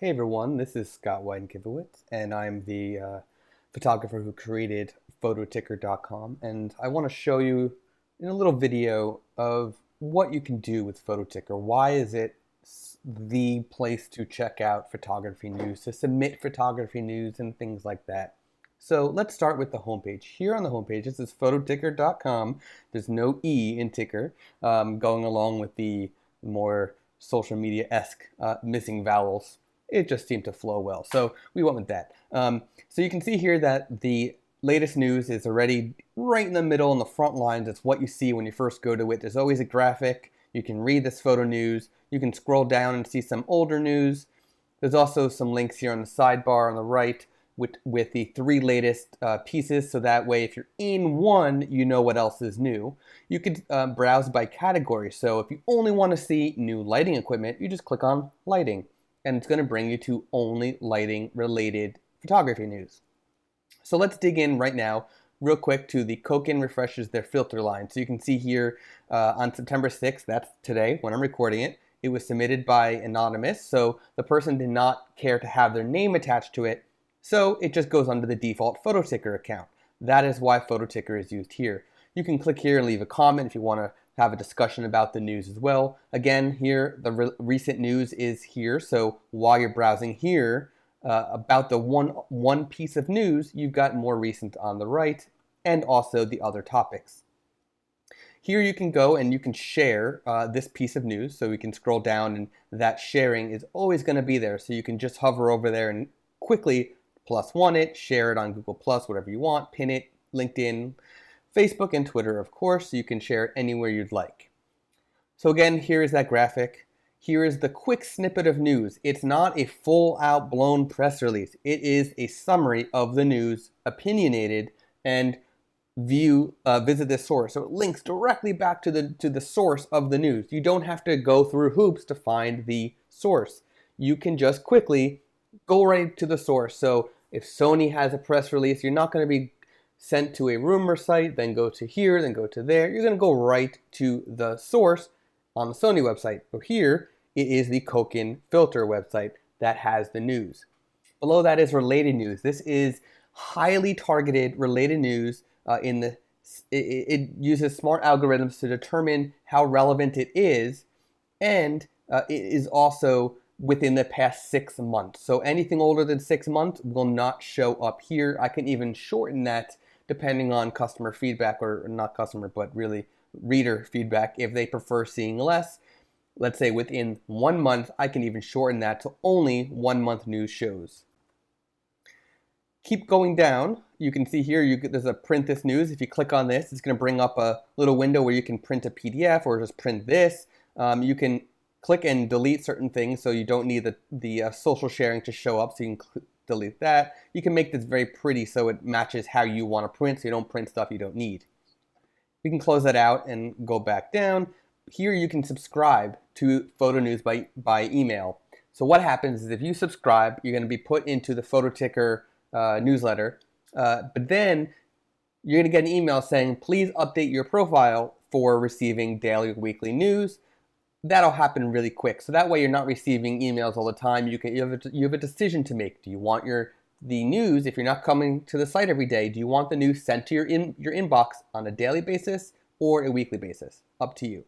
Hey everyone, this is Scott Weidenkivowitz, and I'm the photographer who created Phototickr.com, and I want to show you in a little video of what you can do with Phototickr. Why is it the place to check out photography news, to submit photography news and things like that. So let's start with the homepage. Here on the homepage, this is Phototickr.com. There's no E in ticker, going along with the more social media-esque missing vowels. It just seemed to flow well, so we went with that. So you can see here that the latest news is already right in the middle in the front lines. It's what you see when you first go to it. There's always a graphic. You can read this photo news. You can scroll down and see some older news. There's also some links here on the sidebar on the right with the three latest pieces, so that way if you're in one, you know what else is new. You could browse by category. So if you only want to see new lighting equipment, you just click on lighting, and it's going to bring you to only lighting related photography news. So let's dig in right now real quick to the Koken refreshes their filter line. So you can see here on September 6th, that's today when I'm recording it, it was submitted by Anonymous. So the person did not care to have their name attached to it, so it just goes under the default Phototickr account. That is why Phototickr is used here. You can click here and leave a comment if you want to have a discussion about the news as well. Again, here the recent news is here, so while you're browsing here about the one piece of news, you've got more recent on the right and also the other topics. Here you can go and you can share this piece of news, so we can scroll down and that sharing is always going to be there, so you can just hover over there and quickly +1 it, share it on Google+, whatever you want, pin it, LinkedIn, Facebook, and Twitter, of course. You can share it anywhere you'd like. So again, here is that graphic. Here is the quick snippet of news. It's not a full-out blown press release. It is a summary of the news, opinionated, and visit this source. So it links directly back to the source of the news. You don't have to go through hoops to find the source. You can just quickly go right to the source. So if Sony has a press release, you're not going to be sent to a rumor site, then go to here, then go to there. You're going to go right to the source on the Sony website. So here it is the Koken filter website that has the news. Below that is related news. This is highly targeted related news. It uses smart algorithms to determine how relevant it is, and it is also within the past 6 months. So anything older than 6 months will not show up here. I can even shorten that depending on customer feedback, or not customer, but really reader feedback. If they prefer seeing less, let's say within 1 month, I can even shorten that to only 1 month news shows. Keep going down. You can see here, there's a print this news. If you click on this, it's going to bring up a little window where you can print a PDF or just print this. You can click and delete certain things, so you don't need the social sharing to show up, so you can delete that. You can make this very pretty so it matches how you want to print, so you don't print stuff you don't need. We can close that out and go back down. Here you can subscribe to photo news by email. So what happens is if you subscribe, you're going to be put into the Phototickr newsletter, but then you're going to get an email saying, please update your profile for receiving daily or weekly news. That'll happen really quick. So that way you're not receiving emails all the time. You have a decision to make. Do you want the news, if you're not coming to the site every day, do you want the news sent to your inbox on a daily basis or a weekly basis? Up to you.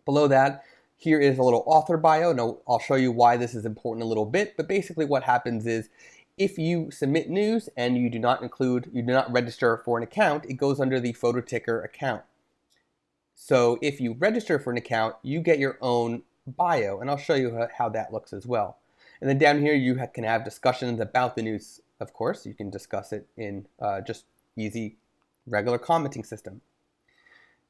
Below that, here is a little author bio. Now, I'll show you why this is important a little bit, but basically what happens is if you submit news and you do not register for an account, it goes under the Phototickr account. So if you register for an account, you get your own bio, and I'll show you how that looks as well. And then down here, you can have discussions about the news, of course. You can discuss it in just easy, regular commenting system.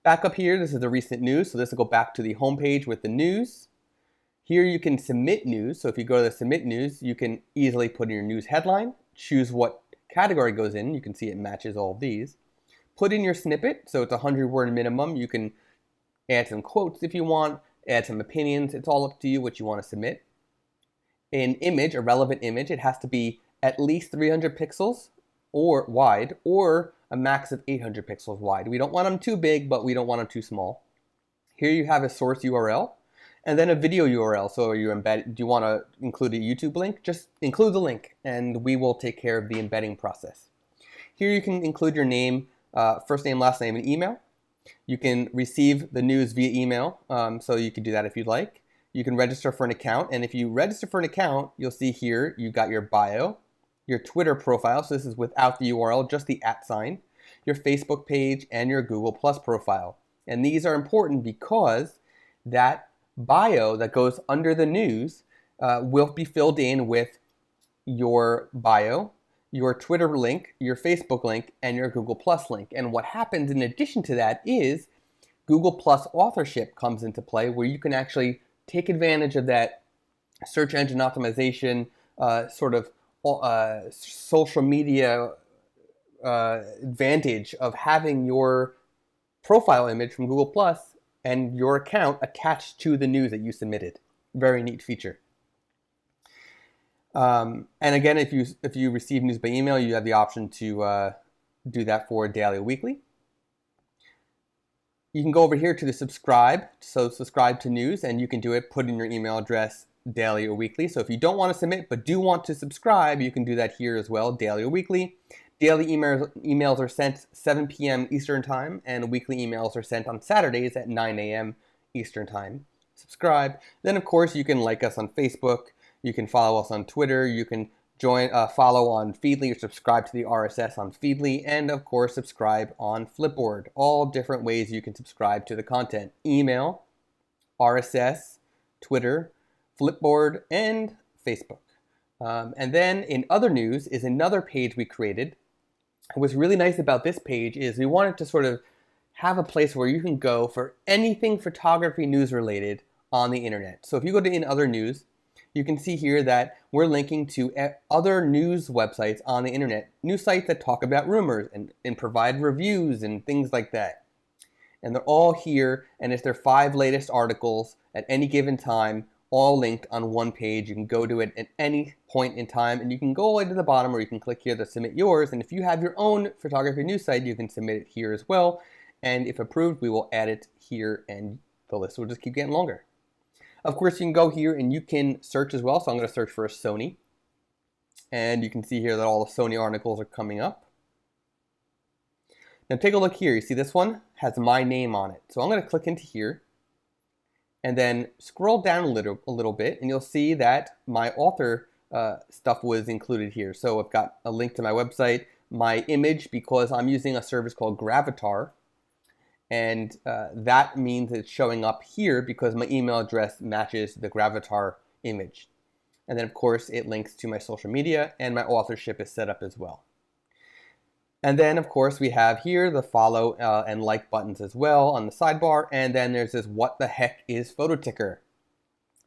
Back up here, this is the recent news, so this will go back to the home page with the news. Here you can submit news, so if you go to the submit news, you can easily put in your news headline, choose what category goes in. You can see it matches all of these. Put in your snippet, so it's a 100-word minimum. You can add some quotes if you want, add some opinions. It's all up to you what you want to submit. An image, a relevant image, it has to be at least 300 pixels or wide, or a max of 800 pixels wide. We don't want them too big, but we don't want them too small. Here you have a source URL, and then a video URL. So do you want to include a YouTube link? Just include the link and we will take care of the embedding process. Here you can include your name, first name, last name, and email. You can receive the news via email, so you can do that if you'd like. You can register for an account, and if you register for an account, you'll see here you got your bio, your Twitter profile, so this is without the URL, just the @sign, your Facebook page, and your Google Plus profile. And these are important because that bio that goes under the news will be filled in with your bio, your Twitter link, your Facebook link, and your Google Plus link. And what happens in addition to that is Google Plus authorship comes into play, where you can actually take advantage of that search engine optimization sort of social media advantage of having your profile image from Google Plus and your account attached to the news that you submitted. Very neat feature. And again, if you receive news by email, you have the option to do that for daily or weekly. You can go over here to the subscribe, so subscribe to news, and you can do it, put in your email address daily or weekly. So if you don't want to submit but do want to subscribe, you can do that here as well, daily or weekly. Daily emails are sent 7 p.m. Eastern Time, and weekly emails are sent on Saturdays at 9 a.m. Eastern Time. Subscribe. Then, of course, you can like us on Facebook. You can follow us on Twitter. You can follow on Feedly or subscribe to the RSS on Feedly. And, of course, subscribe on Flipboard. All different ways you can subscribe to the content. Email, RSS, Twitter, Flipboard, and Facebook. And then in other news is another page we created. What's really nice about this page is we wanted to sort of have a place where you can go for anything photography news related on the internet. So if you go to In Other News, you can see here that we're linking to other news websites on the internet, news sites that talk about rumors and provide reviews and things like that. And they're all here, and it's their 5 latest articles at any given time, all linked on one page. You can go to it at any point in time, and you can go all the way to the bottom, or you can click here to submit yours. And if you have your own photography news site, you can submit it here as well. And if approved, we will add it here, and the list will just keep getting longer. Of course, you can go here and you can search as well. So I'm going to search for a Sony. And you can see here that all the Sony articles are coming up. Now take a look here. You see this one has my name on it. So I'm going to click into here and then scroll down a little bit, and you'll see that my author stuff was included here. So I've got a link to my website, my image, because I'm using a service called Gravatar. And that means it's showing up here because my email address matches the Gravatar image. And then, of course, it links to my social media, and my authorship is set up as well. And then, of course, we have here the follow and like buttons as well on the sidebar. And then there's this what the heck is Phototickr.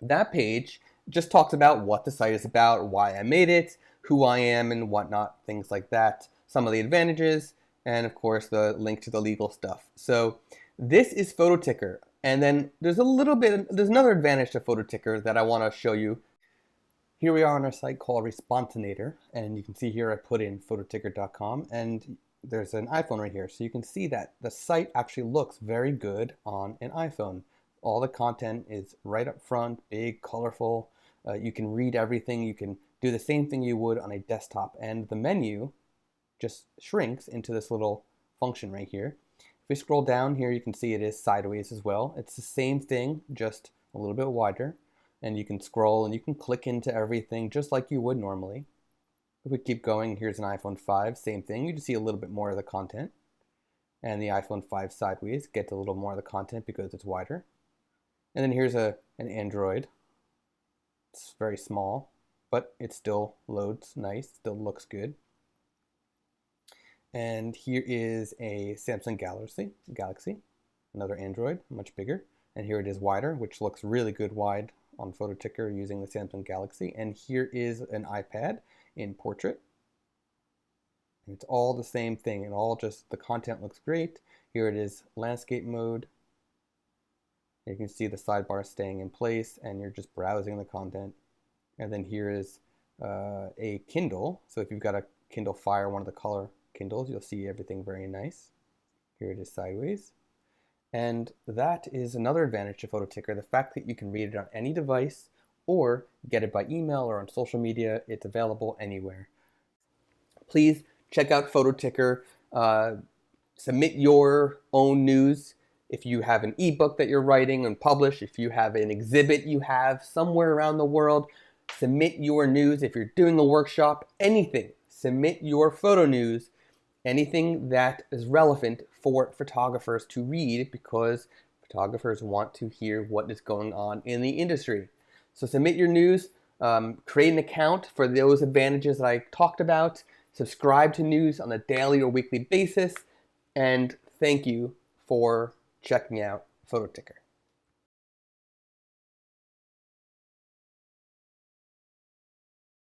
That page just talks about what the site is about, why I made it, who I am and whatnot, things like that, some of the advantages, and of course the link to the legal stuff. So this is Phototickr. And then there's another advantage to Phototickr that I want to show you. Here we are on our site called Responsinator, and you can see here I put in Phototickr.com, and there's an iPhone right here. So you can see that the site actually looks very good on an iPhone. All the content is right up front, big, colorful. You can read everything. You can do the same thing you would on a desktop, and the menu just shrinks into this little function right here. If we scroll down here, you can see it is sideways as well. It's the same thing, just a little bit wider. And you can scroll and you can click into everything just like you would normally. If we keep going, here's an iPhone 5, same thing. You just see a little bit more of the content. And the iPhone 5 sideways gets a little more of the content because it's wider. And then here's an Android. It's very small, but it still loads nice, still looks good. And here is a Samsung Galaxy, another Android, much bigger. And here it is wider, which looks really good wide on Phototickr using the Samsung Galaxy. And here is an iPad in portrait. And it's all the same thing, and all just the content looks great. Here it is landscape mode. You can see the sidebar staying in place, and you're just browsing the content. And then here is a Kindle. So if you've got a Kindle Fire, one of the color Kindles, you'll see everything very nice. Here it is sideways. And that is another advantage of Phototickr, the fact that you can read it on any device or get it by email or on social media. It's available anywhere. Please check out Phototickr. Submit your own news. If you have an ebook that you're writing and publish, if you have an exhibit you have somewhere around the world, submit your news. If you're doing a workshop, anything, submit your photo news, anything that is relevant for photographers to read, because photographers want to hear what is going on in the industry. So submit your news, create an account for those advantages that I talked about, subscribe to news on a daily or weekly basis, and thank you for checking out Phototickr.